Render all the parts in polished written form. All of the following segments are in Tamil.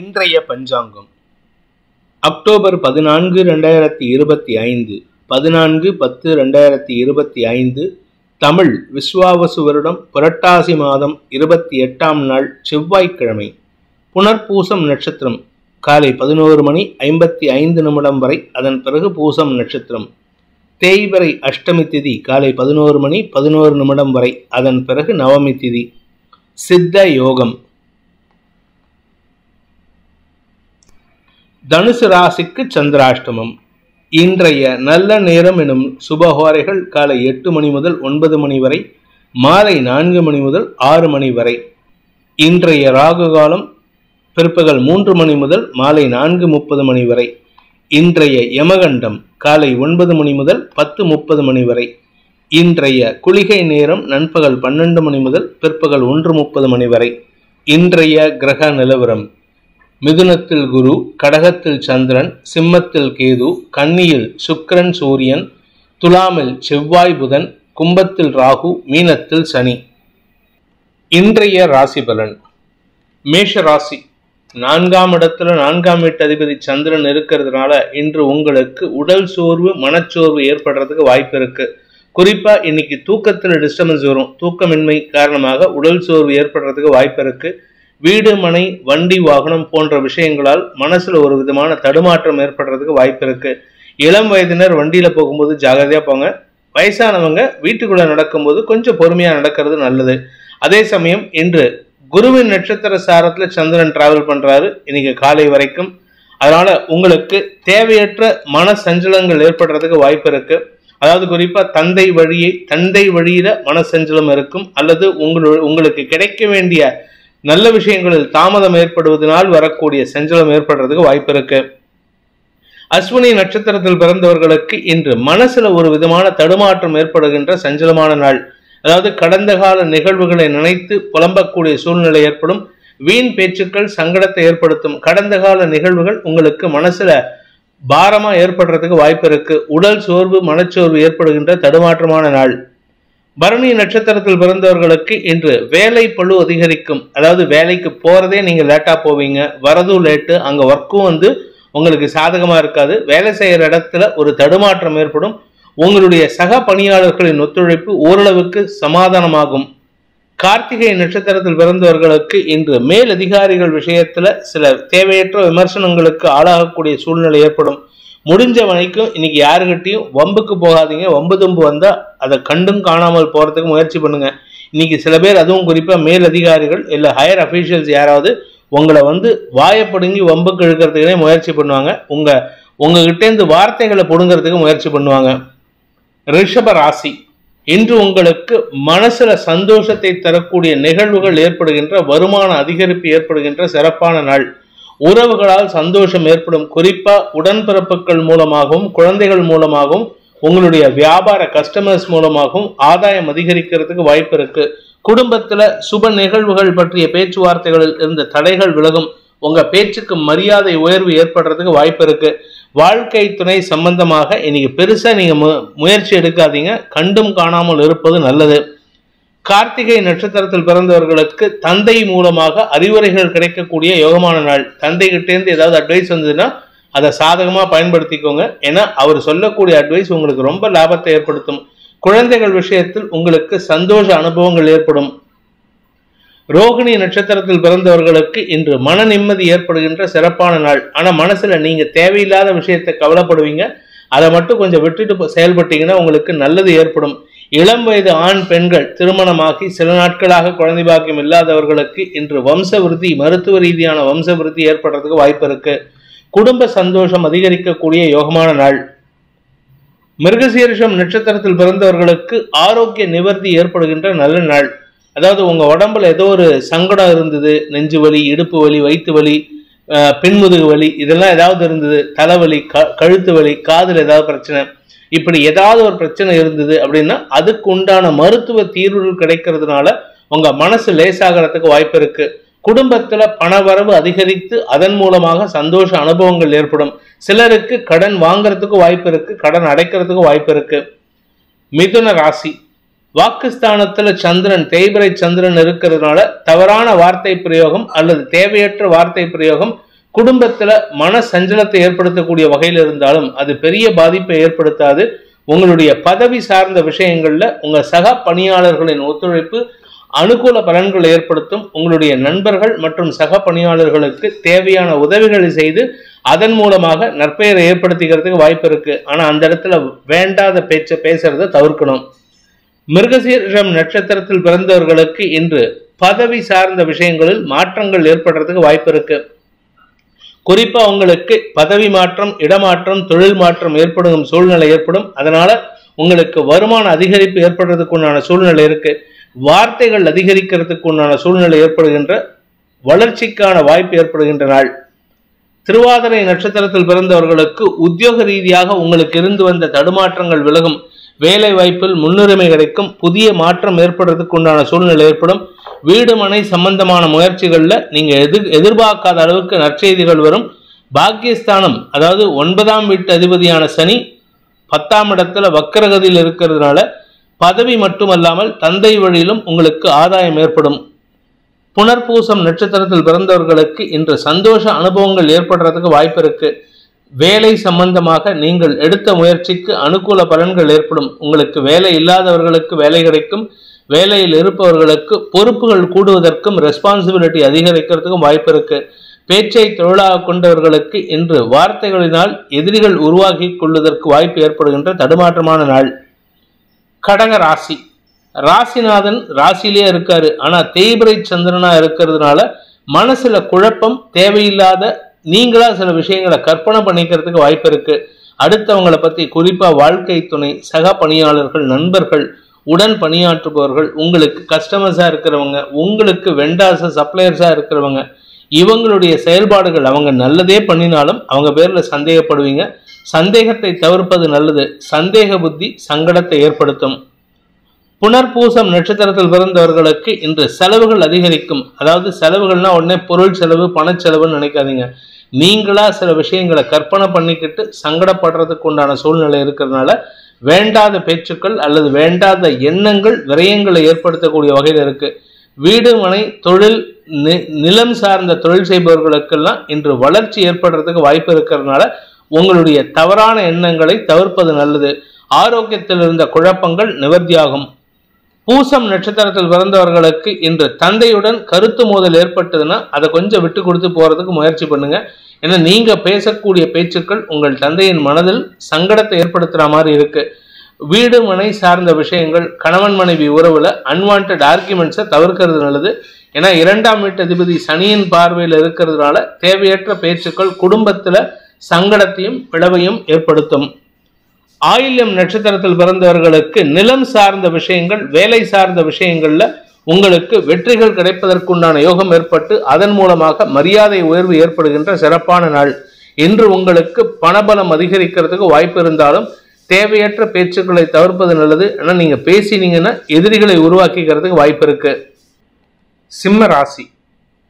இன்றைய பஞ்சாங்கம் அக்டோபர் 14, 2025 14-10-2025 தமிழ் விஸ்வாவசு வருடம் புரட்டாசி மாதம் 28ஆம் நாள் செவ்வாய்க்கிழமை. புனர்பூசம் நட்சத்திரம் காலை 11:55 வரை, அதன் பிறகு பூசம் நட்சத்திரம். தேய்பிறை அஷ்டமி திதி காலை 11:11 வரை, அதன் பிறகு நவமி திதி. சித்த யோகம். தனுசு ராசிக்கு சந்திராஷ்டமம். இன்றைய நல்ல நேரம் எனும் சுபஹோரைகள் காலை 8 மணி முதல் 9 மணி வரை, மாலை 4 மணி முதல் 6 மணி வரை. இன்றைய ராகு காலம் பிற்பகல் 3 மணி முதல் மாலை 4:30 மணி வரை. இன்றைய யமகண்டம் காலை 9 மணி முதல் 10:30 மணி வரை. இன்றைய குளிகை நேரம் நண்பகல் 12 மணி முதல் பிற்பகல் 1:30 மணி வரை. இன்றைய கிரக நிலவரம்: மிதுனத்தில் குரு, கடகத்தில் சந்திரன், சிம்மத்தில் கேது, கன்னியில் சுக்கிரன் சூரியன், துலாமில் செவ்வாய் புதன், கும்பத்தில் ராகு, மீனத்தில் சனி. இன்றைய ராசி பலன்: மேஷ ராசி. 4ஆம் இடத்துல 4ஆம் வீட்டு அதிபதி சந்திரன் இருக்கிறதுனால இன்று உங்களுக்கு உடல் சோர்வு, மனச்சோர்வு ஏற்படுறதுக்கு வாய்ப்பு இருக்கு. குறிப்பா இன்னைக்கு தூக்கத்தில் டிஸ்டர்பன்ஸ் வரும். தூக்கமின்மை காரணமாக உடல் சோர்வு ஏற்படுறதுக்கு வாய்ப்பு இருக்கு. வீடு, மனை, வண்டி, வாகனம் போன்ற விஷயங்களால் மனசுல ஒரு விதமான தடுமாற்றம் ஏற்படுறதுக்கு வாய்ப்பு இருக்கு. இளம் வயதினர் வண்டியில போகும்போது ஜாகிரதையா போங்க. வயசானவங்க வீட்டுக்குள்ள நடக்கும்போது கொஞ்சம் பொறுமையா நடக்கிறது நல்லது. அதே சமயம் இன்று குருவின் நட்சத்திர சாரத்துல சந்திரன் டிராவல் பண்றாரு இன்னைக்கு காலை வரைக்கும். அதனால உங்களுக்கு தேவையற்ற மன சஞ்சலங்கள் ஏற்படுறதுக்கு வாய்ப்பு இருக்கு. அதாவது குறிப்பா தந்தை வழியில மனசஞ்சலம் இருக்கும், அல்லது உங்களுக்கு கிடைக்க வேண்டிய நல்ல விஷயங்களில் தாமதம் ஏற்படுவதனால் வரக்கூடிய சஞ்சலம் ஏற்படுறதுக்கு வாய்ப்பு இருக்கு. அஸ்வினி நட்சத்திரத்தில் பிறந்தவர்களுக்கு இன்று மனசுல ஒரு விதமான தடுமாற்றம் ஏற்படுகின்ற சஞ்சலமான நாள். அதாவது கடந்த கால நிகழ்வுகளை நினைத்து புலம்பக்கூடிய சூழ்நிலை ஏற்படும். வீண் பேச்சுக்கள் சங்கடத்தை ஏற்படுத்தும். கடந்த கால நிகழ்வுகள் உங்களுக்கு மனசுல பாரமா ஏற்படுறதுக்கு வாய்ப்பு இருக்கு. உடல் சோர்வு, மனச்சோர்வு ஏற்படுகின்ற தடுமாற்றமான நாள். பரணி நட்சத்திரத்தில் பிறந்தவர்களுக்கு இன்று வேலை பளு அதிகரிக்கும். அதாவது வேலைக்கு போறதே நீங்க லேட்டா போவீங்க, வரதும் லேட்டு, அங்க ஒர்க்கும் உங்களுக்கு சாதகமா இருக்காது. வேலை செய்யற இடத்துல ஒரு தடுமாற்றம் ஏற்படும். உங்களுடைய சக பணியாளர்களின் ஒத்துழைப்பு ஓரளவுக்கு சமாதானமாகும். கார்த்திகை நட்சத்திரத்தில் பிறந்தவர்களுக்கு இன்று மேல் அதிகாரிகள் விஷயத்துல சில தேவையற்ற விமர்சனங்களுக்கு ஆளாகக்கூடிய சூழ்நிலை ஏற்படும். முடிஞ்ச வரைக்கும் இன்னைக்கு யாருக்கிட்டையும் வம்புக்கு போகாதீங்க. வம்பு தும்பு வந்தா அதை கண்டும் காணாமல் போறதுக்கு முயற்சி பண்ணுங்க. இன்னைக்கு சில பேர், அதுவும் குறிப்பா மேல் அதிகாரிகள் இல்ல ஹையர் அபிஷியல்ஸ் யாராவது உங்களை வாயப்படுங்கி வம்புக்கு இழுக்கிறதுக்குனே முயற்சி பண்ணுவாங்க. உங்ககிட்ட இருந்து வார்த்தைகளை புடுங்கிறதுக்கு முயற்சி பண்ணுவாங்க. ரிஷப ராசி. இன்று உங்களுக்கு மனசுல சந்தோஷத்தை தரக்கூடிய நிகழ்வுகள் ஏற்படுகின்ற, வருமான அதிகரிப்பு ஏற்படுகின்ற சிறப்பான நாள். உறவுகளால் சந்தோஷம் ஏற்படும். குறிப்பா உடன்பிறப்புகள் மூலமாகவும் குழந்தைகள் மூலமாகவும் உங்களுடைய வியாபார கஸ்டமர்ஸ் மூலமாகவும் ஆதாயம் அதிகரிக்கிறதுக்கு வாய்ப்பு இருக்கு. குடும்பத்துல சுப நிகழ்வுகள் பற்றிய பேச்சுவார்த்தைகளில் இருந்த தடைகள் விலகும். உங்க பேச்சுக்கு மரியாதை உயர்வு ஏற்படுறதுக்கு வாய்ப்பு இருக்கு. வாழ்க்கை துணை சம்பந்தமாக இன்னைக்கு பெருசா நீங்க முயற்சி எடுக்காதீங்க. கண்டும் காணாமல் இருப்பது நல்லது. கார்த்திகை நட்சத்திரத்தில் பிறந்தவர்களுக்கு தந்தை மூலமாக அறிவுரைகள் கிடைக்கக்கூடிய யோகமான நாள். தந்தை கிட்டேருந்து ஏதாவது அட்வைஸ் வந்ததுன்னா அதை சாதகமா பயன்படுத்திக்கோங்க. ஏன்னா அவர் சொல்லக்கூடிய அட்வைஸ் உங்களுக்கு ரொம்ப லாபத்தை ஏற்படுத்தும். குழந்தைகள் விஷயத்தில் உங்களுக்கு சந்தோஷ அனுபவங்கள் ஏற்படும். ரோகிணி நட்சத்திரத்தில் பிறந்தவர்களுக்கு இன்று மன நிம்மதி ஏற்படுகின்ற சிறப்பான நாள். ஆனா மனசுல நீங்க தேவையில்லாத விஷயத்தை கவலைப்படுவீங்க. அதை மட்டும் கொஞ்சம் விட்டுட்டு செயல்பட்டீங்கன்னா உங்களுக்கு நல்லது ஏற்படும். இளம் வயது ஆண் பெண்கள் திருமணமாகி சில நாட்களாக குழந்தை பாக்கியம் இல்லாதவர்களுக்கு இன்று வம்ச விருத்தி, மருத்துவ ரீதியான வம்ச விருத்தி ஏற்படுறதுக்கு வாய்ப்பு இருக்கு. குடும்ப சந்தோஷம் அதிகரிக்கக்கூடிய யோகமான நாள். மிருகசீரிஷம் நட்சத்திரத்தில் பிறந்தவர்களுக்கு ஆரோக்கிய நிவர்த்தி ஏற்படுகின்ற நல்ல நாள். அதாவது உங்க உடம்புல ஏதோ ஒரு சங்கடம் இருந்தது, நெஞ்சு வலி, இடுப்பு வலி, வயிற்று வலி, பின்முதுகு வலி, இதெல்லாம் ஏதாவது இருந்தது, தலைவலி, கழுத்து வலி, காதுல ஏதாவது பிரச்சனை, இப்படி ஏதாவது ஒரு பிரச்சனை இருந்தது அப்படின்னா அதுக்கு உண்டான மருத்துவ தீர்வுகள் கிடைக்கிறதுனால உங்க மனசு லேசாகிறதுக்கு வாய்ப்பு இருக்கு. குடும்பத்துல பணவரவு அதிகரித்து அதன் மூலமாக சந்தோஷ அனுபவங்கள் ஏற்படும். சிலருக்கு கடன் வாங்கறதுக்கு வாய்ப்பு இருக்கு, கடன் அடைக்கிறதுக்கு வாய்ப்பு இருக்கு. மிதுன ராசி. வாக்குஸ்தானத்துல சந்திரன், தேய்பிறை சந்திரன் இருக்கிறதுனால தவறான வார்த்தை பிரயோகம் அல்லது தேவையற்ற வார்த்தை பிரயோகம் குடும்பத்துல மன சஞ்சலத்தை ஏற்படுத்தக்கூடிய வகையில் இருந்தாலும் அது பெரிய பாதிப்பை ஏற்படுத்தாது. உங்களுடைய பதவி சார்ந்த விஷயங்கள்ல உங்க சக பணியாளர்களின் ஒத்துழைப்பு அனுகூல பலன்களை ஏற்படுத்தும். உங்களுடைய நண்பர்கள் மற்றும் சக பணியாளர்களுக்கு தேவையான உதவிகளை செய்து அதன் மூலமாக நற்பெயரை ஏற்படுத்திக்கிறதுக்கு வாய்ப்பு இருக்கு. ஆனா அந்த இடத்துல வேண்டாத பேச்சை பேசுறதை தவிர்க்கணும். மிருகசீரிஷம் நட்சத்திரத்தில் பிறந்தவர்களுக்கு இன்று பதவி சார்ந்த விஷயங்களில் மாற்றங்கள் ஏற்படுறதுக்கு வாய்ப்பு இருக்கு. குறிப்பா உங்களுக்கு பதவி மாற்றம், இடமாற்றம், தொழில் மாற்றம் ஏற்படும் சூழ்நிலை ஏற்படும். அதனால உங்களுக்கு வருமான அதிகரிப்பு ஏற்படுறதுக்கு உண்டான சூழ்நிலை இருக்கு. வார்த்தைகள் அதிகரிக்கிறதுக்கு உண்டான சூழ்நிலை ஏற்படுகின்ற வளர்ச்சிக்கான வாய்ப்பு ஏற்படுகின்ற நாள். திருவாதிரை நட்சத்திரத்தில் பிறந்தவர்களுக்கு உத்தியோக ரீதியாக உங்களுக்கு இருந்து வந்த தடுமாற்றங்கள் விலகும். வேலை வாய்ப்பில் முன்னுரிமை கிடைக்கும். புதிய மாற்றம் ஏற்படுறதுக்கு உண்டான சூழ்நிலை ஏற்படும். வீடு மனை சம்பந்தமான முயற்சிகள்ல நீங்க எதிர்பார்க்காத அளவுக்கு நற்செய்திகள் வரும். பாக்கியஸ்தானம், அதாவது 9ஆம் வீட்டு அதிபதியான சனி 10ஆம் இடத்துல வக்கரகதியில் இருக்கிறதுனால பதவி மட்டுமல்லாமல் தந்தை வழியிலும் உங்களுக்கு ஆதாயம் ஏற்படும். புனர்பூசம் நட்சத்திரத்தில் பிறந்தவர்களுக்கு இன்று சந்தோஷ அனுபவங்கள் ஏற்படுறதுக்கு வாய்ப்பு இருக்கு. வேலை சம்பந்தமாக நீங்கள் எடுத்த முயற்சிக்கு அனுகூல பலன்கள் ஏற்படும். உங்களுக்கு வேலை இல்லாதவர்களுக்கு வேலை கிடைக்கும். வேலையில் இருப்பவர்களுக்கு பொறுப்புகள் கூடுவதற்கும் ரெஸ்பான்சிபிலிட்டி அதிகரிக்கிறதுக்கும் வாய்ப்பு இருக்கு. பேச்சை தொழிலாக கொண்டவர்களுக்கு இன்று வார்த்தைகளினால் எதிரிகள் உருவாக்கி கொள்வதற்கு வாய்ப்பு ஏற்படுகின்ற தடுமாற்றமான நாள். கடக ராசி. ராசிநாதன் ராசியிலே இருக்காரு. ஆனா தேய்பிரை சந்திரனா இருக்கிறதுனால மனசுல குழப்பம், தேவையில்லாத நீங்களா சில விஷயங்களை கற்பனை பண்ணிக்கிறதுக்கு வாய்ப்பு இருக்கு. அடுத்தவங்களை பத்தி, குறிப்பா வாழ்க்கை துணை, சக பணியாளர்கள், நண்பர்கள், உடன் பணியாற்றுபவர்கள், உங்களுக்கு கஸ்டமர்ஸா இருக்கிறவங்க, உங்களுக்கு வெண்டார்ஸா சப்ளையர்ஸா இருக்கிறவங்க, இவங்களுடைய செயல்பாடுகள் அவங்க நல்லதே பண்ணினாலும் அவங்க பேர்ல சந்தேகப்படுவீங்க. சந்தேகத்தை தவிர்ப்பது நல்லது. சந்தேக புத்தி சங்கடத்தை ஏற்படுத்தும். புனர்பூசம் நட்சத்திரத்தில் பிறந்தவர்களுக்கு இன்று செலவுகள் அதிகரிக்கும். அதாவது செலவுகள்னா உடனே பொருள் செலவு, பணச்செலவுன்னு நினைக்காதீங்க. நீங்களா சில விஷயங்களை கற்பனை பண்ணிக்கிட்டு சங்கடப்படுறதுக்கு உண்டான சூழ்நிலை இருக்கிறதுனால வேண்டாத பேச்சுக்கள் அல்லது வேண்டாத எண்ணங்கள் விரயங்களை ஏற்படுத்தக்கூடிய வகையில் இருக்கு. வீடு மனை தொழில் நிலம் சார்ந்த தொழில் செய்பவர்களுக்கெல்லாம் இன்று வளர்ச்சி ஏற்படுறதுக்கு வாய்ப்பு இருக்கிறதுனால உங்களுடைய தவறான எண்ணங்களை தவிர்ப்பது நல்லது. ஆரோக்கியத்தில் இருந்த குழப்பங்கள் நிவர்த்தியாகும். பூசம் நட்சத்திரத்தில் பிறந்தவர்களுக்கு இன்று தந்தையுடன் கருத்து மோதல் ஏற்பட்டதுன்னா அதை கொஞ்சம் விட்டு கொடுத்து போறதுக்கு முயற்சி பண்ணுங்க. ஏன்னா நீங்க பேசக்கூடிய பேச்சுக்கள் உங்கள் தந்தையின் மனதில் சங்கடத்தை ஏற்படுத்துற மாதிரி இருக்கு. வீடு மனை சார்ந்த விஷயங்கள், கணவன் மனைவி உறவுல அன்வான்ட் ஆர்குமெண்ட்ஸை தவிர்க்கிறது நல்லது. ஏன்னா 2ஆம் வீட்டு அதிபதி சனியின் பார்வையில் இருக்கிறதுனால தேவையற்ற பேச்சுக்கள் குடும்பத்துல சங்கடத்தையும் பிளவையும் ஏற்படுத்தும். ஆயில்யம் நட்சத்திரத்தில் பிறந்தவர்களுக்கு நிலம் சார்ந்த விஷயங்கள், வேலை சார்ந்த விஷயங்கள்ல உங்களுக்கு வெற்றிகள் கிடைப்பதற்குண்டான யோகம் ஏற்பட்டு அதன் மூலமாக மரியாதை உயர்வு ஏற்படுகின்ற சிறப்பான நாள். இன்று உங்களுக்கு பணபலம் அதிகரிக்கிறதுக்கு வாய்ப்பு இருந்தாலும் தேவையற்ற பேச்சுக்களை தவிர்ப்பது நல்லது. ஏன்னா நீங்க பேசினீங்கன்னா எதிரிகளை உருவாக்கிக்கிறதுக்கு வாய்ப்பு இருக்கு. சிம்ம ராசி.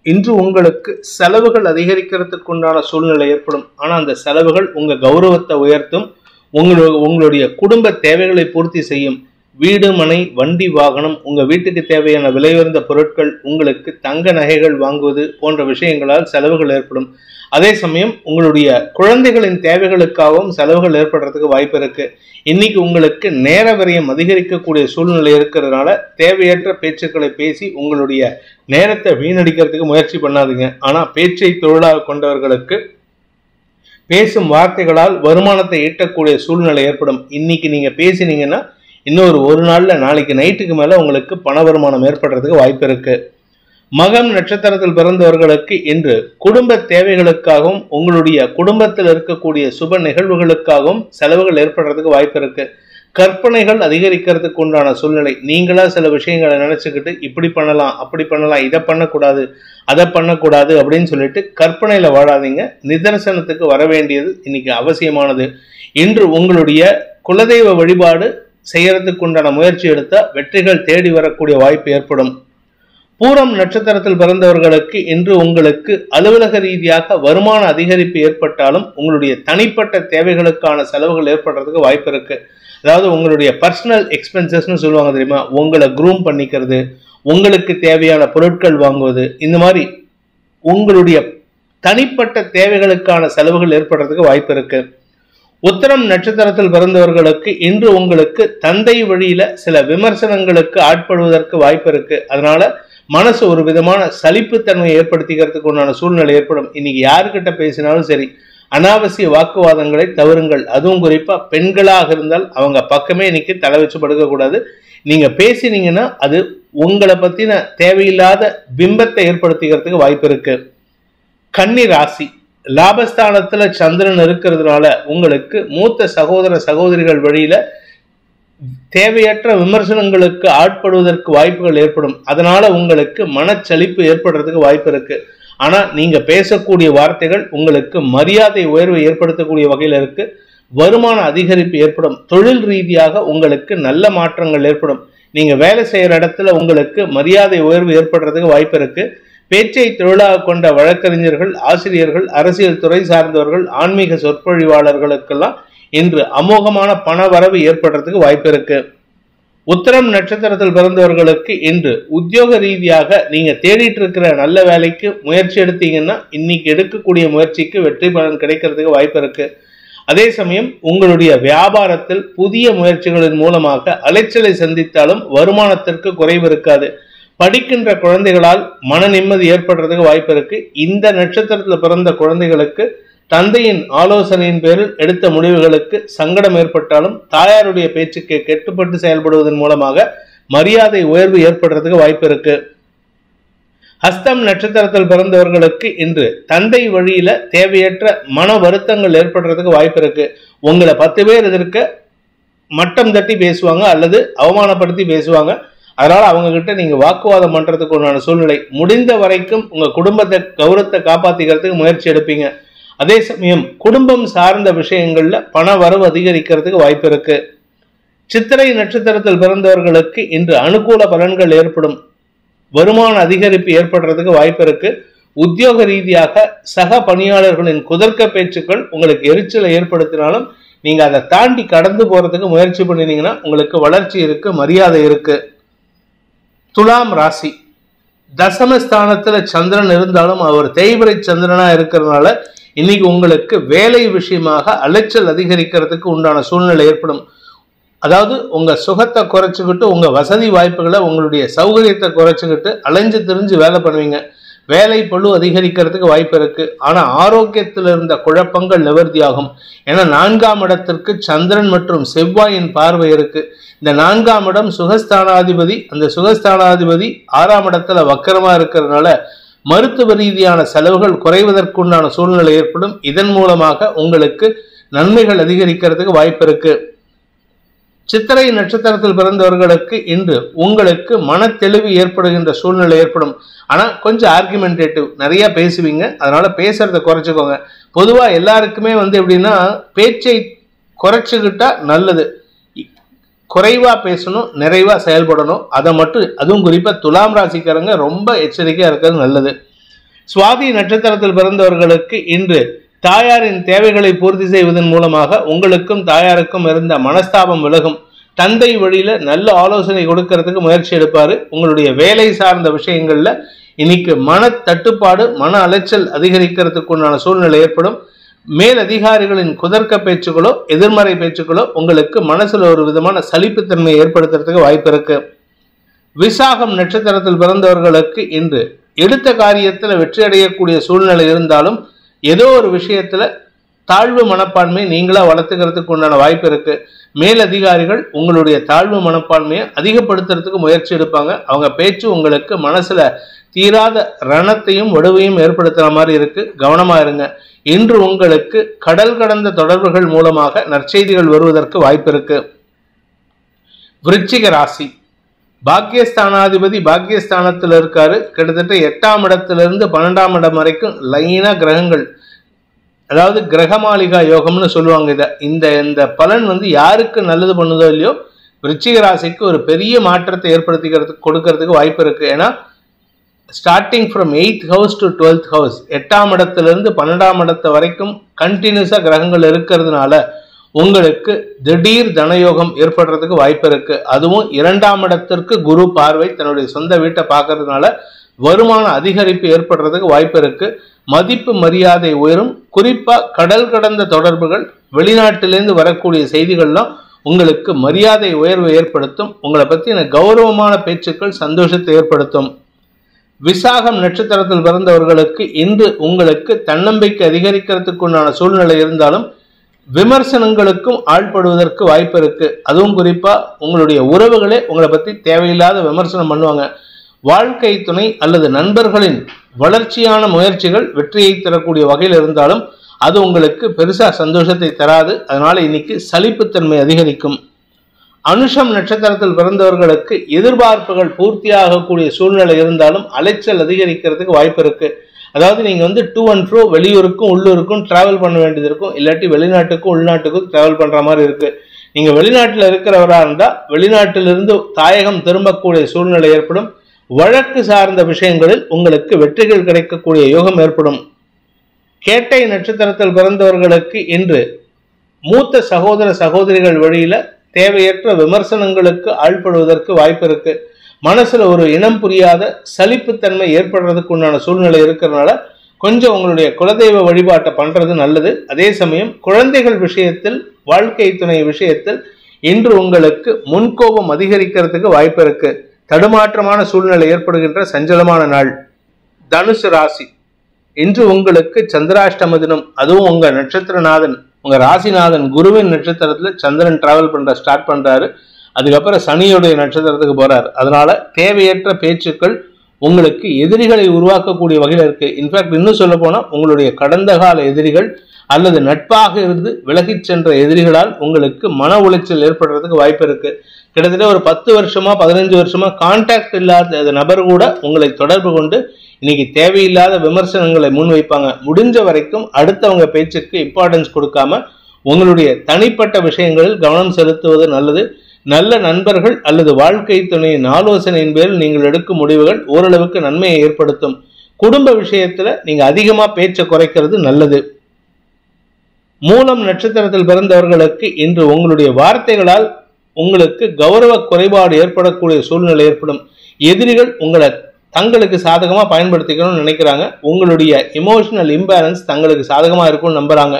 இன்று உங்களுக்கு செலவுகள் அதிகரிக்கிறதுக்கு உண்டான சூழ்நிலை ஏற்படும். ஆனா அந்த செலவுகள் உங்க கௌரவத்தை உயர்த்தும். உங்களுடைய குடும்ப தேவைகளை பூர்த்தி செய்யும். வீடு மனை வண்டி வாகனம், உங்க வீட்டுக்கு தேவையான விலை உயர்ந்த பொருட்கள், உங்களுக்கு தங்க நகைகள் வாங்குவது போன்ற விஷயங்களால் செலவுகள் ஏற்படும். அதே சமயம் உங்களுடைய குழந்தைகளின் தேவைகளுக்காகவும் செலவுகள் ஏற்படுறதுக்கு வாய்ப்பு இருக்கு. இன்னைக்கு உங்களுக்கு நேர விரயம் அதிகரிக்கக்கூடிய சூழ்நிலை இருக்கிறதுனால தேவையற்ற பேச்சுக்களை பேசி உங்களுடைய நேரத்தை வீணடிக்கிறதுக்கு முயற்சி பண்ணாதீங்க. ஆனா பேச்சை தொழிலாக கொண்டவர்களுக்கு பேசும் வார்த்தைகளால் வருமானத்தை ஈட்டக்கூடிய சூழ்நிலை ஏற்படும். இன்னைக்கு நீங்க பேசினீங்கன்னா இன்னொரு ஒரு நாள்ல, நாளைக்கு நைட்டுக்கு மேல உங்களுக்கு பண வருமானம் ஏற்படுறதுக்கு வாய்ப்பு இருக்கு. மகம் நட்சத்திரத்தில் பிறந்தவர்களுக்கு இன்று குடும்ப தேவைகளுக்காகவும் உங்களுடைய குடும்பத்தில் இருக்கக்கூடிய சுப நிகழ்வுகளுக்காகவும் செலவுகள் ஏற்படுறதுக்கு வாய்ப்பு இருக்கு. கற்பனைகள் அதிகரிக்கிறதுக்கு உண்டான சூழ்நிலை. நீங்களா சில விஷயங்களை நினைச்சுக்கிட்டு இப்படி பண்ணலாம், அப்படி பண்ணலாம், இதை பண்ணக்கூடாது, அதை பண்ணக்கூடாது அப்படின்னு சொல்லிட்டு கற்பனையில வாழாதீங்க. நிதர்சனத்துக்கு வர வேண்டியது இன்னைக்கு அவசியமானது. இன்று உங்களுடைய குலதெய்வ வழிபாடு செய்யறதுக்கு உண்டான முயற்சி எடுத்தா வெற்றிகள் தேடி வரக்கூடிய வாய்ப்பு ஏற்படும். பூரம் நட்சத்திரத்தில் பிறந்தவர்களுக்கு இன்று உங்களுக்கு அலுவலக ரீதியாக வருமான அதிகரிப்பு ஏற்பட்டாலும் உங்களுடைய தனிப்பட்ட தேவைகளுக்கான செலவுகள் ஏற்படுறதுக்கு வாய்ப்பு இருக்கு. அதாவது உங்களுடைய பர்சனல் எக்ஸ்பென்சஸ்ன்னு சொல்லுவாங்க தெரியுமா, உங்களை க்ரூம் பண்ணிக்கிறது, உங்களுக்கு தேவையான பொருட்கள் வாங்குவது, இந்த மாதிரி உங்களுடைய தனிப்பட்ட தேவைகளுக்கான செலவுகள் ஏற்படுறதுக்கு வாய்ப்பு இருக்கு. உத்திரம் நட்சத்திரத்தில் பிறந்தவர்களுக்கு இன்று உங்களுக்கு தந்தை வழியில சில விமர்சனங்களுக்கு ஆட்படுவதற்கு வாய்ப்பு இருக்கு. அதனால மனசு ஒரு விதமான சலிப்புத்தன்மையை ஏற்படுத்திக்கிறதுக்கு உண்டான சூழ்நிலை ஏற்படும். இன்னைக்கு யாருக்கிட்ட பேசினாலும் சரி, அனாவசிய வாக்குவாதங்களை தவிருங்கள். அதுவும் குறிப்பா பெண்களாக இருந்தால் அவங்க பக்கமே இன்னைக்கு தலை வச்சு படுக்க கூடாது. நீங்க பேசினீங்கன்னா அது உங்களை பத்தின தேவையில்லாத பிம்பத்தை ஏற்படுத்திக்கிறதுக்கு வாய்ப்பு இருக்கு. கன்னி ராசி, லாபஸ்தானத்துல சந்திரன் இருக்கிறதுனால உங்களுக்கு மூத்த சகோதர சகோதரிகள் வழியில தேவையற்ற விமர்சனங்களுக்கு ஆட்படுவதற்கு வாய்ப்புகள் ஏற்படும். அதனால உங்களுக்கு மனச்சலிப்பு ஏற்படுறதுக்கு வாய்ப்பு இருக்கு. ஆனா நீங்க பேசக்கூடிய வார்த்தைகள் உங்களுக்கு மரியாதை உயர்வை ஏற்படுத்தக்கூடிய வகையில் இருக்கு. வருமான அதிகரிப்பு ஏற்படும். தொழில் ரீதியாக உங்களுக்கு நல்ல மாற்றங்கள் ஏற்படும். நீங்க வேலை செய்யற இடத்துல உங்களுக்கு மரியாதை உயர்வு ஏற்படுறதுக்கு வாய்ப்பு இருக்கு. பேச்சை தொழிலாக கொண்ட வழக்கறிஞர்கள், ஆசிரியர்கள், அரசியல் துறை சார்ந்தவர்கள், ஆன்மீக சொற்பொழிவாளர்களுக்கெல்லாம் இன்று அமோகமான பண வரவு ஏற்படுறதுக்கு வாய்ப்பு இருக்கு. உத்திரம் நட்சத்திரத்தில் பிறந்தவர்களுக்கு இன்று உத்தியோக ரீதியாக நீங்க தேடிட்டு இருக்கிற நல்ல வேலைக்கு முயற்சி எடுத்தீங்கன்னா இன்னைக்கு எடுக்கக்கூடிய முயற்சிக்கு வெற்றி பலன் கிடைக்கிறதுக்கு வாய்ப்பு இருக்கு. அதே சமயம் உங்களுடைய வியாபாரத்தில் புதிய முயற்சிகளின் மூலமாக அலைச்சலை சந்தித்தாலும் வருமானத்திற்கு குறைவு இருக்காது. படிக்கின்ற குழந்தைகளால் மன நிம்மதி ஏற்படுறதுக்கு வாய்ப்பு இருக்கு. இந்த நட்சத்திரத்தில் பிறந்த குழந்தைகளுக்கு தந்தையின் ஆலோசனையின் பேரில் எடுத்த முடிவுகளுக்கு சங்கடம் ஏற்பட்டாலும் தாயாருடைய பேச்சுக்கு கெட்டுப்பட்டு செயல்படுவதன் மூலமாக மரியாதை உயர்வு ஏற்படுறதுக்கு வாய்ப்பு இருக்கு. ஹஸ்தம் நட்சத்திரத்தில் பிறந்தவர்களுக்கு இன்று தந்தை வழியில தேவையற்ற மன வருத்தங்கள் ஏற்படுறதுக்கு வாய்ப்பு இருக்கு. உங்களை 10 பேர் எதிர்க்க மட்டம் தட்டி பேசுவாங்க அல்லது அவமானப்படுத்தி பேசுவாங்க. அதனால அவங்க கிட்ட நீங்க வாக்குவாதம் பண்றதுக்கு உண்டான சூழ்நிலை. முடிந்த வரைக்கும் உங்க குடும்பத்தை கௌரவத்தை காப்பாத்திக்கிறதுக்கு முயற்சி எடுப்பீங்க. அதே சமயம் குடும்பம் சார்ந்த விஷயங்கள்ல பண வரவு அதிகரிக்கிறதுக்கு வாய்ப்பு இருக்கு. சித்திரை நட்சத்திரத்தில் பிறந்தவர்களுக்கு இன்று அனுகூல பலன்கள் ஏற்படும். வருமான அதிகரிப்பு ஏற்படுறதுக்கு வாய்ப்பு இருக்கு. உத்தியோக ரீதியாக சக பணியாளர்களின் குதர்க்க பேச்சுக்கள் உங்களுக்கு எரிச்சலை ஏற்படுத்தினாலும் நீங்க அதை தாண்டி கடந்து போறதுக்கு முயற்சி பண்ணினீங்கன்னா உங்களுக்கு வளர்ச்சி இருக்கு, மரியாதை இருக்கு. துலாம் ராசி, தசமஸ்தானத்துல சந்திரன் இருந்தாலும் அவர் தேய்பிரை சந்திரனா இருக்கிறதுனால இன்னைக்கு உங்களுக்கு வேலை விஷயமாக அலைச்சல் அதிகரிக்கிறதுக்கு உண்டான சூழ்நிலை ஏற்படும். அதாவது உங்க சுகத்தை குறைச்சிக்கிட்டு உங்க வசதி வாய்ப்புகளை உங்களுடைய சௌகரியத்தை குறைச்சிக்கிட்டு அலைஞ்சு திரிஞ்சு வேலை பண்ணுவீங்க. வேலை பளு அதிகரிக்கிறதுக்கு வாய்ப்பு இருக்கு. ஆனா ஆரோக்கியத்தில் இருந்த குழப்பங்கள் நிவர்த்தியாகும். ஏன்னா 4ஆம் இடத்திற்கு சந்திரன் மற்றும் செவ்வாயின் பார்வை இருக்கு. இந்த 4ஆம் இடம் சுகஸ்தானாதிபதி. அந்த சுகஸ்தானாதிபதி 6ஆம் இடத்துல வக்கரமா இருக்கிறதுனால மருத்துவ ரீதியான செலவுகள் குறைவதற்குண்டான சூழ்நிலை ஏற்படும். இதன் மூலமாக உங்களுக்கு நன்மைகள் அதிகரிக்கிறதுக்கு வாய்ப்பு இருக்கு. சித்திரை நட்சத்திரத்தில் பிறந்தவர்களுக்கு இன்று உங்களுக்கு மன தெளிவு ஏற்படுகின்ற சூழ்நிலை ஏற்படும். ஆனா கொஞ்சம் ஆர்குமெண்டேட்டிவ், நிறைய பேசுவீங்க. அதனால பேசுறத குறைச்சிக்கோங்க. பொதுவா எல்லாருக்குமே எப்படின்னா பேச்சை குறைச்சுக்கிட்டா நல்லது. குறைவா பேசணும், நிறைவா செயல்படணும். அதை மட்டும், அதுவும் குறிப்பா துலாம் ராசிக்காரங்க ரொம்ப எச்சரிக்கையா இருக்கிறது நல்லது. சுவாதி நட்சத்திரத்தில் பிறந்தவர்களுக்கு இன்று தாயாரின் தேவைகளை பூர்த்தி செய்வதன் மூலமாக உங்களுக்கும் தாயாருக்கும் இருந்த மனஸ்தாபம் விலகும். தந்தை வழியில நல்ல ஆலோசனை கொடுக்கறதுக்கு முயற்சி எடுப்பாரு. உங்களுடைய வேலை சார்ந்த விஷயங்கள்ல இன்னைக்கு மன தட்டுப்பாடு, மன அலைச்சல் அதிகரிக்கிறதுக்கு உண்டான சூழ்நிலை ஏற்படும். மேல் அதிகாரிகளின் குதர்க்க பேச்சுக்களோ எதிர்மறை பேச்சுக்களோ உங்களுக்கு மனசுல ஒரு விதமான சலிப்புத்தன்மையை ஏற்படுத்துறதுக்கு வாய்ப்பு இருக்கு. விசாகம் நட்சத்திரத்தில் பிறந்தவர்களுக்கு இன்று எடுத்த காரியத்துல வெற்றி அடையக்கூடிய சூழ்நிலை இருந்தாலும் ஏதோ ஒரு விஷயத்துல தாழ்வு மனப்பான்மை நீங்களா வளர்த்துக்கிறதுக்கு உண்டான வாய்ப்பு இருக்கு. மேல் அதிகாரிகள் உங்களுடைய தாழ்வு மனப்பான்மையை அதிகப்படுத்துறதுக்கு முயற்சி எடுப்பாங்க. அவங்க பேச்சு உங்களுக்கு மனசுல தீராத ரணத்தையும் வடுவையும் ஏற்படுத்துற மாதிரி இருக்கு. கவனமா இருங்க. இன்று உங்களுக்கு கடல் கடந்த தொடர்புகள் மூலமாக நற்செய்திகள் வருவதற்கு வாய்ப்பு இருக்கு. விருச்சிக ராசி, பாக்கியஸ்தானாதிபதி பாக்கியஸ்தானத்தில் இருக்காரு. கிட்டத்தட்ட 8ஆம் இடத்திலிருந்து 12ஆம் இடம் வரைக்கும் லைனா கிரகங்கள், அதாவது கிரகமாளிகா யோகம்னு சொல்லுவாங்க. இந்த பலன் யாருக்கு நல்லது பண்ணுதோ இல்லையோ விருச்சிக ராசிக்கு ஒரு பெரிய மாற்றத்தை ஏற்படுத்திக்கிறதுக்கு கொடுக்கறதுக்கு வாய்ப்பு இருக்கு. ஏன்னா starting from 8th house to 12th house, 8ஆம் இடத்திலிருந்து 12ஆம் இடத்து வரைக்கும் கண்டினியூஸா கிரகங்கள் இருக்கிறதுனால உங்களுக்கு திடீர் தனயோகம் ஏற்படுறதுக்கு வாய்ப்பு இருக்கு. அதுவும் 2ஆம் இடத்திற்கு குரு பார்வை தன்னுடைய சொந்த வீட்டை பார்க்கறதுனால வருமான அதிகரிப்பு ஏற்படுறதுக்கு வாய்ப்பு இருக்கு. மதிப்பு மரியாதை உயரும். குறிப்பா கடல் கடந்த தொடர்புகள், வெளிநாட்டிலிருந்து வரக்கூடிய செய்திகள்லாம் உங்களுக்கு மரியாதை உயர்வு ஏற்படுத்தும். உங்களை பற்றின கௌரவமான பேச்சுக்கள் சந்தோஷத்தை ஏற்படுத்தும். விசாகம் நட்சத்திரத்தில் பிறந்தவர்களுக்கு இன்று உங்களுக்கு தன்னம்பிக்கை அதிகரிக்கிறதுக்குண்டான சூழ்நிலை இருந்தாலும் விமர்சனங்களுக்கும் ஆள்படுவதற்கு வாய்ப்பு இருக்கு. அதுவும் குறிப்பா உங்களுடைய உறவுகளே உங்களை பத்தி தேவையில்லாத விமர்சனம் பண்ணுவாங்க. வாழ்க்கை துணை அல்லது நண்பர்களின் வளர்ச்சியான முயற்சிகள் வெற்றியை தரக்கூடிய வகையில் இருந்தாலும் அது உங்களுக்கு பெருசா சந்தோஷத்தை தராது. அதனால இன்னைக்கு சலிப்புத்தன்மை அதிகரிக்கும். அனுஷம் நட்சத்திரத்தில் பிறந்தவர்களுக்கு எதிர்பார்ப்புகள் பூர்த்தியாகக்கூடிய சூழ்நிலை இருந்தாலும் அலைச்சல் அதிகரிக்கிறதுக்கு வாய்ப்பு இருக்கு. அதாவது நீங்க டூ அண்ட் ஃப்ரோ வெளியூருக்கும் உள்ளூருக்கும் டிராவல் பண்ண வேண்டியது இருக்கும். இல்லாட்டி வெளிநாட்டுக்கும் உள்நாட்டுக்கும் டிராவல் பண்ற மாதிரி இருக்கு. நீங்க வெளிநாட்டில் இருக்கிறவரா இருந்தா வெளிநாட்டிலிருந்து தாயகம் திரும்பக்கூடிய சூழ்நிலை ஏற்படும். வழக்கு சார்ந்த விஷயங்களில் உங்களுக்கு வெற்றிகள் கிடைக்கக்கூடிய யோகம் ஏற்படும். கேட்டை நட்சத்திரத்தில் பிறந்தவர்களுக்கு இன்று மூத்த சகோதர சகோதரிகள் வழியில தேவையற்ற விமர்சனங்களுக்கு ஆள்படுவதற்கு வாய்ப்பு இருக்கு. மனசுல ஒரு இனம் புரியாத சலிப்புத்தன்மை ஏற்படுறதுக்கு உண்டான சூழ்நிலை இருக்கிறதுனால கொஞ்சம் உங்களுடைய குலதெய்வ வழிபாட்டை பண்றது நல்லது. அதே சமயம் குழந்தைகள் விஷயத்தில், வாழ்க்கை துணை விஷயத்தில் இன்று உங்களுக்கு முன்கோபம் அதிகரிக்கிறதுக்கு வாய்ப்பு இருக்கு. தடுமாற்றமான சூழ்நிலை ஏற்படுகின்ற சஞ்சலமான நாள். தனுசு ராசி, இன்று உங்களுக்கு சந்திராஷ்டம தினம். அதுவும் உங்க நட்சத்திரநாதன், உங்க ராசிநாதன் குருவின் நட்சத்திரத்துல சந்திரன் டிராவல் பண்ற ஸ்டார்ட் பண்றாரு. அதுக்கப்புறம் சனியுடைய நட்சத்திரத்துக்கு போறாரு. அதனால தேவையற்ற பேச்சுக்கள் உங்களுக்கு எதிரிகளை உருவாக்கக்கூடிய வகையில் இருக்கு. இன்ஃபேக்ட் இன்னும் சொல்ல போனா உங்களுடைய கடந்த கால எதிரிகள் அல்லது நட்பாக இருந்து விலகிச் சென்ற எதிரிகளால் உங்களுக்கு மன உளைச்சல் ஏற்படுறதுக்கு வாய்ப்பு இருக்கு. கிட்டத்தட்ட ஒரு 10 வருஷமா 15 வருஷமா கான்டாக்ட் இல்லாத நபர் கூட உங்களை தொடர்பு கொண்டு இன்னைக்கு தேவையில்லாத விமர்சனங்களை முன்வைப்பாங்க. முடிஞ்ச வரைக்கும் அடுத்தவங்க பேச்சுக்கு இம்பார்ட்டன்ஸ் கொடுக்காம உங்களுடைய தனிப்பட்ட விஷயங்களில் கவனம் செலுத்துவது நல்லது. நல்ல நண்பர்கள் அல்லது வாழ்க்கை துணையின் ஆலோசனையின் பேரில் நீங்கள் எடுக்கும் முடிவுகள் ஓரளவுக்கு நன்மையை ஏற்படுத்தும். குடும்ப விஷயத்துல நீங்க அதிகமா பேச்சை குறைக்கிறது நல்லது. மூலம் நட்சத்திரத்தில் பிறந்தவர்களுக்கு இன்று உங்களுடைய வார்த்தைகளால் உங்களுக்கு கௌரவ குறைபாடு ஏற்படக்கூடிய சூழ்நிலை ஏற்படும். எதிரிகள் உங்களை தங்களுக்கு சாதகமா பயன்படுத்திக்கணும்னு நினைக்கிறாங்க. உங்களுடைய எமோஷனல் இம்பேலன்ஸ் தங்களுக்கு சாதகமா இருக்கும்னு நம்புறாங்க.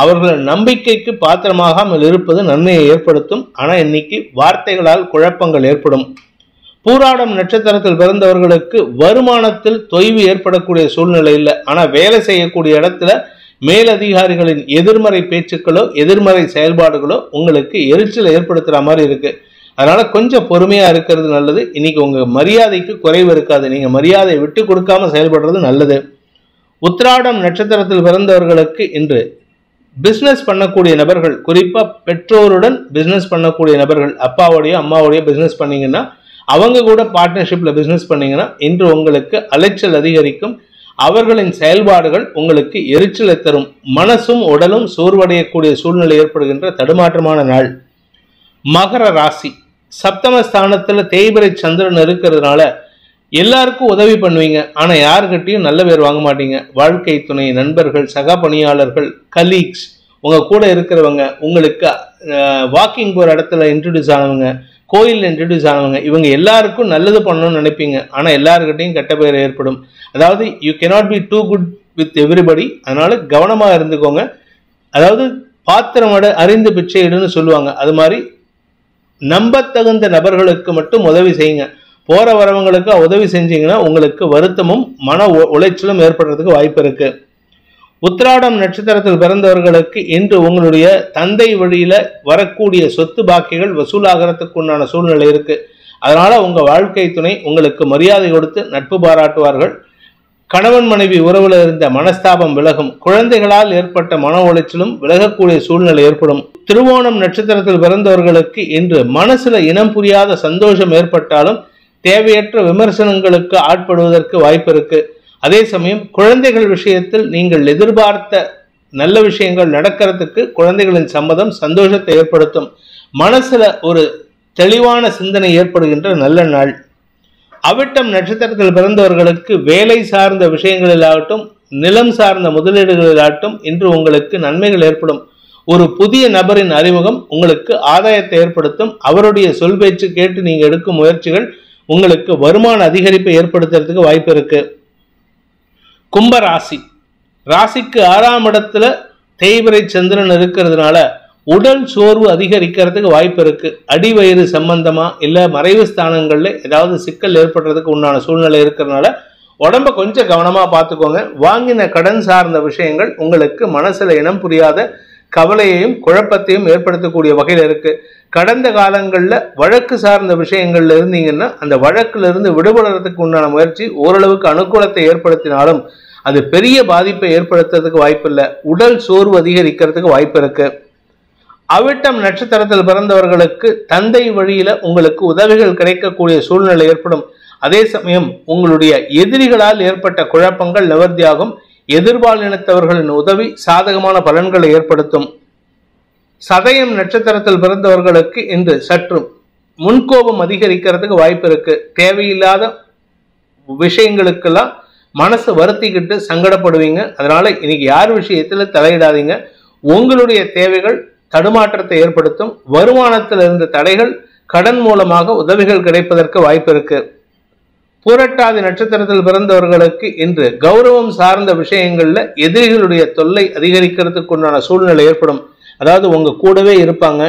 அவர்கள் நம்பிக்கைக்கு பாத்திரமாகாமல் இருப்பது நன்மையை ஏற்படுத்தும். ஆனா இன்னைக்கு வார்த்தைகளால் குழப்பங்கள் ஏற்படும். பூராடம் நட்சத்திரத்தில் பிறந்தவர்களுக்கு வருமானத்தில் தொய்வு ஏற்படக்கூடிய சூழ்நிலை இல்லை. ஆனா வேலை செய்யக்கூடிய இடத்துல மேலதிகாரிகளின் எதிர்மறை பேச்சுக்களோ எதிர்மறை செயல்பாடுகளோ உங்களுக்கு எரிச்சலை ஏற்படுத்துற மாதிரி இருக்கு. அதனால கொஞ்சம் பொறுமையா இருக்கிறது நல்லது. இன்னைக்கு உங்க மரியாதைக்கு குறைவு இருக்காது. நீங்க மரியாதை விட்டு கொடுக்காம செயல்படுறது நல்லது. உத்திராடம் நட்சத்திரத்தில் பிறந்தவர்களுக்கு இன்று பிசினஸ் பண்ணக்கூடிய நபர்கள், குறிப்பா பெற்றோருடன் பிசினஸ் பண்ணக்கூடிய நபர்கள், அப்பாவுடைய அம்மாவுடைய பிசினஸ் பண்ணீங்கன்னா, அவங்க கூட பார்ட்னர்ஷிப்ல பிசினஸ் பண்ணீங்கன்னா இன்று உங்களுக்கு அலைச்சல் அதிகரிக்கும். அவர்களின் செயல்பாடுகள் உங்களுக்கு எரிச்சலை தரும். மனசும் உடலும் சோர்வடையக்கூடிய சூழ்நிலை ஏற்படுகின்ற தடுமாற்றமான நாள். மகர ராசி, சப்தமஸ்தானத்துல தேய்பிரை சந்திரன் இருக்கிறதுனால எல்லாருக்கும் உதவி பண்ணுவீங்க. ஆனா யாருக்கிட்டையும் நல்ல பேர் வாங்க மாட்டீங்க. வாழ்க்கை துணை, நண்பர்கள், சக பணியாளர்கள், கலீக்ஸ், உங்க கூட இருக்கிறவங்க, உங்களுக்கு வாக்கிங் போற இடத்துல இன்ட்ரடியூஸ் ஆனவங்க, கோயில் இன்ட்ரடியூஸ் ஆனவங்க, இவங்க எல்லாருக்கும் நல்லது பண்ணணும்னு நினைப்பீங்க. ஆனா எல்லாருக்கிட்டையும் கெட்ட பேர் ஏற்படும். அதாவது you cannot be too good with everybody. அதனால கவனமா இருந்துக்கோங்க. அதாவது பாத்திரம் அறிந்து பிச்சையிடுன்னு சொல்லுவாங்க. அது மாதிரி நம்பத்தகுந்த நபர்களுக்கு மட்டும் உதவி செய்யுங்க. போற வரவங்களுக்கு உதவி செஞ்சீங்கன்னா உங்களுக்கு வருத்தமும் மன உளைச்சலும் ஏற்படுறதுக்கு வாய்ப்பு இருக்கு. உத்திராடம் நட்சத்திரத்தில் பிறந்தவர்களுக்கு இன்று உங்களுடைய தந்தை வழியில வரக்கூடிய சொத்து பாக்கிகள் வசூலாகிறதுக்கு உண்டான சூழ்நிலை இருக்கு. அதனால உங்க வாழ்க்கை துணை உங்களுக்கு மரியாதை கொடுத்து நட்பு பாராட்டுவார்கள். கணவன் மனைவி உறவுல இருந்த மனஸ்தாபம் விலகும். குழந்தைகளால் ஏற்பட்ட மன உளைச்சலும் விலகக்கூடிய சூழ்நிலை ஏற்படும். திருவோணம் நட்சத்திரத்தில் பிறந்தவர்களுக்கு இன்று மனசுல இனம் புரியாத சந்தோஷம் ஏற்பட்டாலும் தேவையற்ற விமர்சனங்களுக்கு ஆட்படுவதற்கு வாய்ப்பு இருக்கு. அதே சமயம் குழந்தைகள் விஷயத்தில் நீங்கள் எதிர்பார்த்த நல்ல விஷயங்கள் நடக்கிறதுக்கு குழந்தைகளின் சம்மதம் சந்தோஷத்தை ஏற்படுத்தும். மனசுல ஒரு தெளிவான சிந்தனை ஏற்படுகின்ற நல்ல நாள். அவிட்டம் நட்சத்திரத்தில் பிறந்தவர்களுக்கு வேலை சார்ந்த விஷயங்களிலாகட்டும், நிலம் சார்ந்த முதலீடுகளிலாகட்டும் இன்று உங்களுக்கு நன்மைகள் ஏற்படும். ஒரு புதிய நபரின் அறிமுகம் உங்களுக்கு ஆதாயத்தை ஏற்படுத்தும். அவருடைய சொல் பேச்சு கேட்டு நீங்க எடுக்கும் முயற்சிகள் உங்களுக்கு வருமான அதிகரிப்பை ஏற்படுத்துறதுக்கு வாய்ப்பு இருக்கு. கும்பராசி, ராசிக்கு 6ஆம் இடத்துல தேய்பிறை சந்திரன் இருக்கிறதுனால உடல் சோர்வு அதிகரிக்கிறதுக்கு வாய்ப்பு இருக்கு. அடிவயிறு சம்பந்தமா இல்ல மறைவு ஸ்தானங்கள்ல ஏதாவது சிக்கல் ஏற்படுறதுக்கு உண்டான சூழ்நிலை இருக்கிறதுனால உடம்ப கொஞ்சம் கவனமா பார்த்துக்கோங்க. வாங்கின கடன் சார்ந்த விஷயங்கள் உங்களுக்கு மனசுல இனம் புரியாத கவலையையும் குழப்பத்தையும் ஏற்படுத்தக்கூடிய வகையில் இருக்கு. கடந்த காலங்கள்ல வழக்கு சார்ந்த விஷயங்கள்ல இருந்தீங்கன்னா அந்த வழக்குல இருந்து விடுபடுறதுக்கு உண்டான முயற்சி ஓரளவுக்கு அனுகூலத்தை ஏற்படுத்தினாலும் அது பெரிய பாதிப்பை ஏற்படுத்துறதுக்கு வாய்ப்பு இல்லை. உடல் சோர்வு அதிகரிக்கிறதுக்கு வாய்ப்பு இருக்கு. அவிட்டம் நட்சத்திரத்தில் பிறந்தவர்களுக்கு தந்தை வழியில உங்களுக்கு உதவிகள் கிடைக்கக்கூடிய சூழ்நிலை ஏற்படும். அதே சமயம் உங்களுடைய எதிரிகளால் ஏற்பட்ட குழப்பங்கள் நிவர்த்தியாகும். எதிர்பாலினத்தவர்களின் உதவி சாதகமான பலன்களை ஏற்படுத்தும். சதயம் நட்சத்திரத்தில் பிறந்தவர்களுக்கு இன்று சற்று முன்கோபம் அதிகரிக்கிறதுக்கு வாய்ப்பு இருக்கு. தேவையில்லாத விஷயங்களுக்கெல்லாம் மனசு வருத்திக்கிட்டு சங்கடப்படுவீங்க. அதனால இன்னைக்கு யார் விஷயத்துல தலையிடாதீங்க. உங்களுடைய தேவைகள் தடுமாற்றத்தை ஏற்படுத்தும். வருமானத்தில் இருந்த தடைகள் கடன் மூலமாக உதவிகள் கிடைப்பதற்கு வாய்ப்பு இருக்கு. பூரட்டாதி நட்சத்திரத்தில் பிறந்தவர்களுக்கு இன்று கௌரவம் சார்ந்த விஷயங்கள்ல எதிரிகளுடைய தொல்லை அதிகரிக்கிறதுக்கு உண்டான சூழ்நிலை ஏற்படும். அதாவது உங்க கூடவே இருப்பாங்க,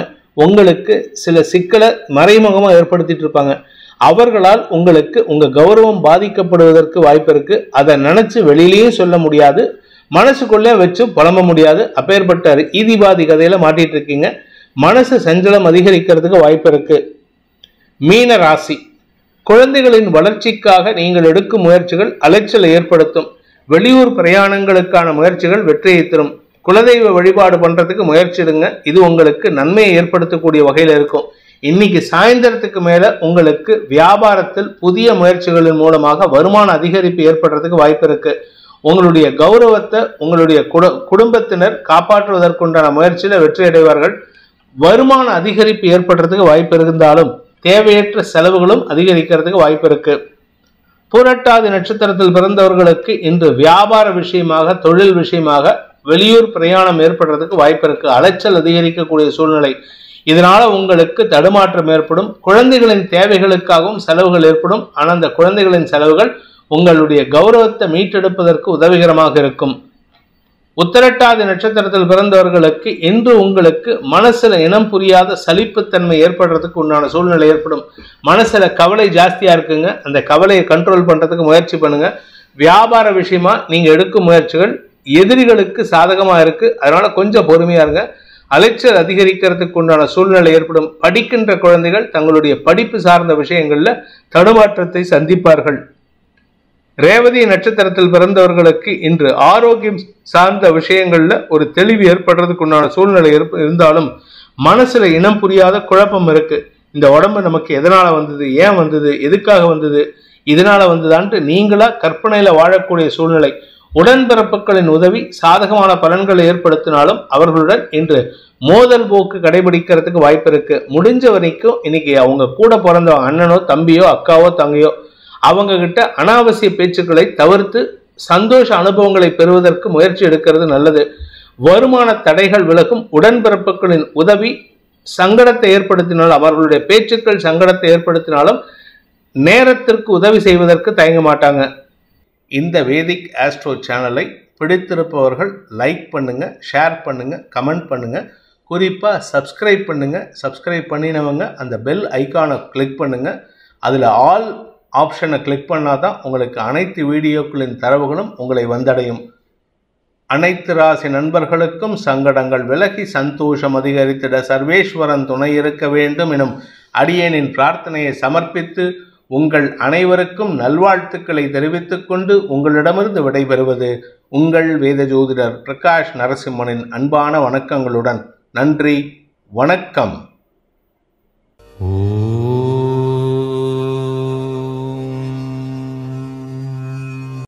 உங்களுக்கு சில சிக்கலை மறைமுகமாக ஏற்படுத்திட்டு இருப்பாங்க. அவர்களால் உங்களுக்கு உங்க கௌரவம் பாதிக்கப்படுவதற்கு வாய்ப்பு இருக்கு. அதை நினைச்சு வெளியிலேயும் சொல்ல முடியாது, மனசுக்குள்ளே வச்சு புலம்ப முடியாது. அப்பேற்பட்ட ஈதிபாதி கதையில மாட்டிட்டு இருக்கீங்க. மனசு சஞ்சலம் அதிகரிக்கிறதுக்கு வாய்ப்பு இருக்கு. மீன ராசி, குழந்தைகளின் வளர்ச்சிக்காக நீங்கள் எடுக்கும் முயற்சிகள் அலைச்சலை ஏற்படுத்தும். வெளியூர் பிரயாணங்களுக்கான முயற்சிகள் வெற்றியை தரும். குலதெய்வ வழிபாடு பண்றதுக்கு முயற்சி எடுங்க. இது உங்களுக்கு நன்மையை ஏற்படுத்தக்கூடிய வகையில் இருக்கும். இன்னைக்கு சாயந்தரத்துக்கு மேல உங்களுக்கு வியாபாரத்தில் புதிய முயற்சிகளின் மூலமாக வருமான அதிகரிப்பு ஏற்படுறதுக்கு வாய்ப்பு இருக்கு. உங்களுடைய கௌரவத்தை உங்களுடைய குடும்பத்தினர் காப்பாற்றுவதற்குண்டான முயற்சியில வெற்றி அடைவார்கள். வருமான அதிகரிப்பு ஏற்படுறதுக்கு வாய்ப்பு இருந்தாலும் தேவையற்ற செலவுகளும் அதிகரிக்கிறதுக்கு வாய்ப்பு இருக்கு. பூரட்டாதி நட்சத்திரத்தில் பிறந்தவர்களுக்கு இன்று வியாபார விஷயமாக தொழில் விஷயமாக வெளியூர் பிரயாணம் ஏற்படுறதுக்கு வாய்ப்பு இருக்கு. அலைச்சல் அதிகரிக்கக்கூடிய சூழ்நிலை. இதனால உங்களுக்கு தடுமாற்றம் ஏற்படும். குழந்தைகளின் தேவைகளுக்காகவும் செலவுகள் ஏற்படும். ஆனால் அந்த குழந்தைகளின் செலவுகள் உங்களுடைய கௌரவத்தை மீட்டெடுப்பதற்கு உதவிகரமாக இருக்கும். உத்திரட்டாதி நட்சத்திரத்தில் பிறந்தவர்களுக்கு இன்று உங்களுக்கு மனசுல இனம் புரியாத சலிப்புத்தன்மை ஏற்படுறதுக்கு உண்டான சூழ்நிலை ஏற்படும். மனசுல கவலை ஜாஸ்தியா இருக்குங்க. அந்த கவலையை கண்ட்ரோல் பண்றதுக்கு முயற்சி பண்ணுங்க. வியாபார விஷயமா நீங்க எடுக்கும் முயற்சிகள் எதிரிகளுக்கு சாதகமா இருக்கு. அதனால கொஞ்சம் பொறுமையா இருங்க. அலைச்சல் அதிகரிக்கிறதுக்கு உண்டான சூழ்நிலை ஏற்படும். படிக்கின்ற குழந்தைகள் தங்களுடைய படிப்பு சார்ந்த விஷயங்கள்ல தடுமாற்றத்தை சந்திப்பார்கள். ரேவதி நட்சத்திரத்தில் பிறந்தவர்களுக்கு இன்று ஆரோக்கியம் சார்ந்த விஷயங்கள்ல ஒரு தெளிவு ஏற்படுறதுக்கு உண்டான சூழ்நிலை இருந்தாலும் மனசுல இனம் புரியாத குழப்பம் இருக்கு. இந்த உடம்பு நமக்கு எதனால வந்தது, ஏன் வந்தது, எதுக்காக வந்தது, இதனால வந்ததான்ட்டு நீங்களா கற்பனையில வாழக்கூடிய சூழ்நிலை. உடன்பிறப்புகளின் உதவி சாதகமான பலன்களை ஏற்படுத்தினாலும் அவர்களுடன் இன்று மோதல் போக்கு கடைபிடிக்கிறதுக்கு வாய்ப்பு இருக்கு. முடிஞ்ச வரைக்கும் இன்னைக்கு அவங்க கூட பிறந்த அண்ணனோ தம்பியோ அக்காவோ தங்கையோ அவங்க கிட்ட அனாவசிய பேச்சுக்களை தவிர்த்து சந்தோஷ அனுபவங்களை பெறுவதற்கு முயற்சி எடுக்கிறது நல்லது. வருமான தடைகள் விலகும். உடன்பிறப்புகளின் உதவி சங்கடத்தை ஏற்படுத்தினாலும் அவர்களுடைய பேச்சுக்கள் சங்கடத்தை ஏற்படுத்தினாலும் நேரத்திற்கு உதவி செய்வதற்கு தயங்க மாட்டாங்க. இந்த வேதிக் ஆஸ்ட்ரோ சேனலை பிடித்திருப்பவர்கள் லைக் பண்ணுங்க, ஷேர் பண்ணுங்க, கமெண்ட் பண்ணுங்க. குறிப்பா சப்ஸ்கிரைப் பண்ணுங்க. சப்ஸ்கிரைப் பண்ணினவங்க அந்த பெல் ஐக்கானை கிளிக் பண்ணுங்க. அதுல ஆல் ஆப்ஷனை கிளிக் பண்ணாதான் உங்களுக்கு அனைத்து வீடியோக்களின் தரவுகளும் உங்களை வந்தடையும். அனைத்து ராசி நண்பர்களுக்கும் சங்கடங்கள் விலகி சந்தோஷம் அதிகரித்திட சர்வேஸ்வரன் துணை இருக்க வேண்டும் எனும் அடியேனின் பிரார்த்தனையை சமர்ப்பித்து உங்கள் அனைவருக்கும் நல்வாழ்த்துக்களை தெரிவித்துக் கொண்டு உங்களிடமிருந்து விடைபெறுவது உங்கள் வேத ஜோதிடர் பிரகாஷ் நரசிம்மனின் அன்பான வணக்கங்களுடன். நன்றி, வணக்கம்.